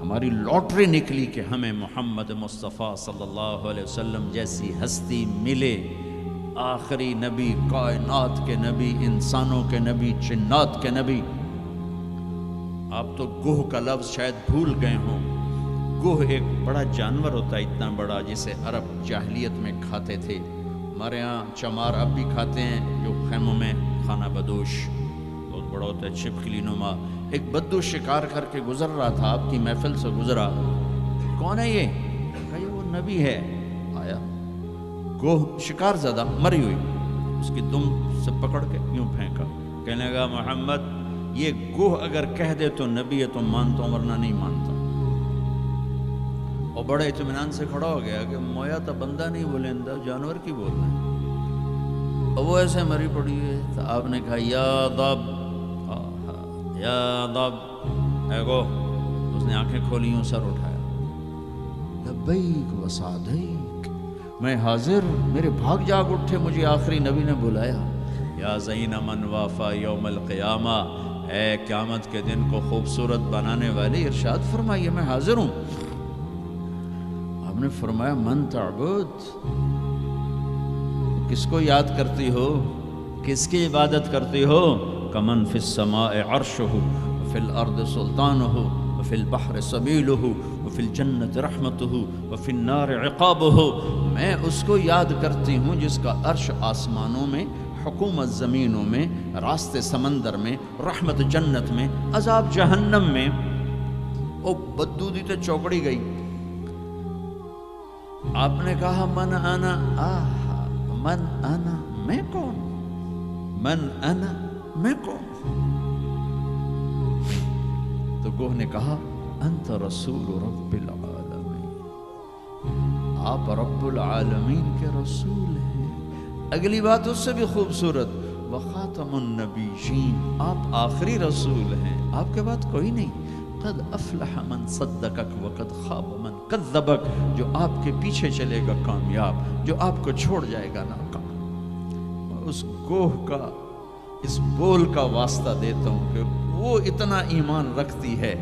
ہماری لاٹری نکلی کہ ہمیں محمد مصطفیٰ صلی اللہ علیہ وسلم جیسی ہستی ملے، آخری نبی، کائنات کے نبی، انسانوں کے نبی، جنات کے نبی۔ آپ تو گوہ کا لفظ شاید بھول گئے ہوں۔ گوہ ایک بڑا جانور ہوتا ہے، اتنا بڑا، جسے عرب جاہلیت میں کھاتے تھے۔ ہمارے ہاں چمار اب بھی کھاتے ہیں، جو خیموں میں کھانا بدوش بہت بڑا ہوتا ہے، چھپکلی نما۔ ایک بدو شکار کر کے گزر رہا تھا، آپ کی محفل سے گزرا۔ کون ہے یہ؟ کہا یہ وہ نبی ہے۔ آیا گوہ شکار زدہ مری ہوئی، اس کی دم سے پکڑ کے یوں پھینکا، کہنے لگا محمد یہ گوہ اگر کہہ دے تو نبی ہے تو مانتا ہوں، ورنہ نہیں مانتا۔ اور بڑے اطمینان سے کھڑا ہو گیا کہ مویا تو بندہ نہیں بولندہ، جانور کی بول رہے ہیں۔ اور وہ ایسے مری پڑی ہے، تو آپ نے کہا یا ضب یا ضب، اے گو۔ اس نے آنکھیں کھولی، یوں سر اٹھایا، لبیک و سعدیک، میں حاضر، میرے بھاگ جاگ اٹھے، مجھے آخری نبی نے بلایا۔ یا زین من وافا یوم القیامہ، اے قیامت کے دن کو خوبصورت بنانے والے، ارشاد فرمائیے میں حاضر ہوں۔ آپ نے فرمایا من تعبد، کس کو یاد کرتی ہو، کس کی عبادت کرتی ہو؟ کمن فی السماء عرشہ وفی الارض سلطانہ وفی البحر سبیلہ وفی الجنت رحمتہ وفی النار عقابہ۔ میں اس کو یاد کرتی ہوں جس کا عرش آسمانوں میں، حکومت زمینوں میں، راستے سمندر میں، رحمت جنت میں، عذاب جہنم میں۔ او بدو دی تے چوکڑی گئی۔ آپ نے کہا من انا، من انا، میں کون؟ من انا، میں کون؟ تو گوہ نے کہا انت رسول رب العالمین، آپ رب العالمین کے رسول ہیں۔ اگلی بات اس سے بھی خوبصورت، وخاتم النبیین، آپ آخری رسول ہیں، آپ کے بعد کوئی نہیں۔ قد افلح من صدقک وقد خاب من کذبک، جو آپ کے پیچھے چلے گا کامیاب، جو آپ کو چھوڑ جائے گا ناکام۔ میں اس گوہ کا، اس بول کا واسطہ دیتا ہوں کہ وہ اتنا ایمان رکھتی ہے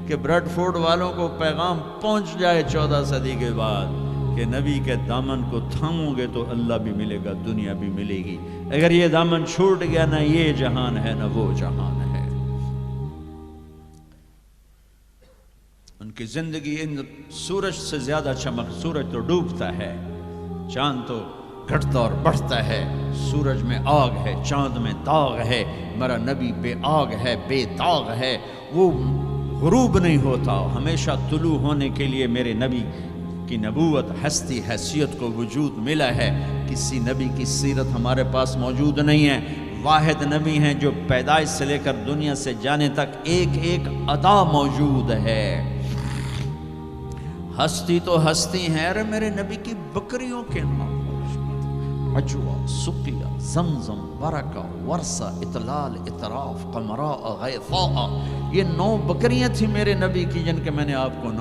کہ بریڈ فورڈ والوں کو پیغام پہنچ جائے 14 صدی کے بعد کہ نبی کے دامن کو تھامو گے تو اللہ بھی ملے گا، دنیا بھی ملے گی۔ اگر یہ دامن چھوٹ گیا، نہ یہ جہان ہے نہ وہ جہان ہے۔ ان کی زندگی ان سورج سے زیادہ چمک، سورج تو ڈوبتا ہے، چاند تو گھٹتا اور بڑھتا ہے، سورج میں آگ ہے، چاند میں داغ ہے، میرا نبی بے آگ ہے، بے داغ ہے، وہ غروب نہیں ہوتا، ہمیشہ طلوع ہونے کے لیے میرے نبی کی نبوت، ہستی، حیثیت کو وجود ملا ہے۔ کسی نبی کی سیرت ہمارے پاس موجود نہیں ہے۔ واحد نبی ہیں جو پیدائش سے لے کر دنیا سے جانے تک ایک ایک ادا موجود ہے۔ ہستی تو ہستی ہیں، ارے میرے نبی کی بکریوں کے نام، عجوہ، سقیہ، زمزم، برکہ، ورثہ، اطلال، اطراف، قمراء، غیثاء، یہ 9 بکریاں تھیں میرے نبی کی جن کے میں نے آپ کو نام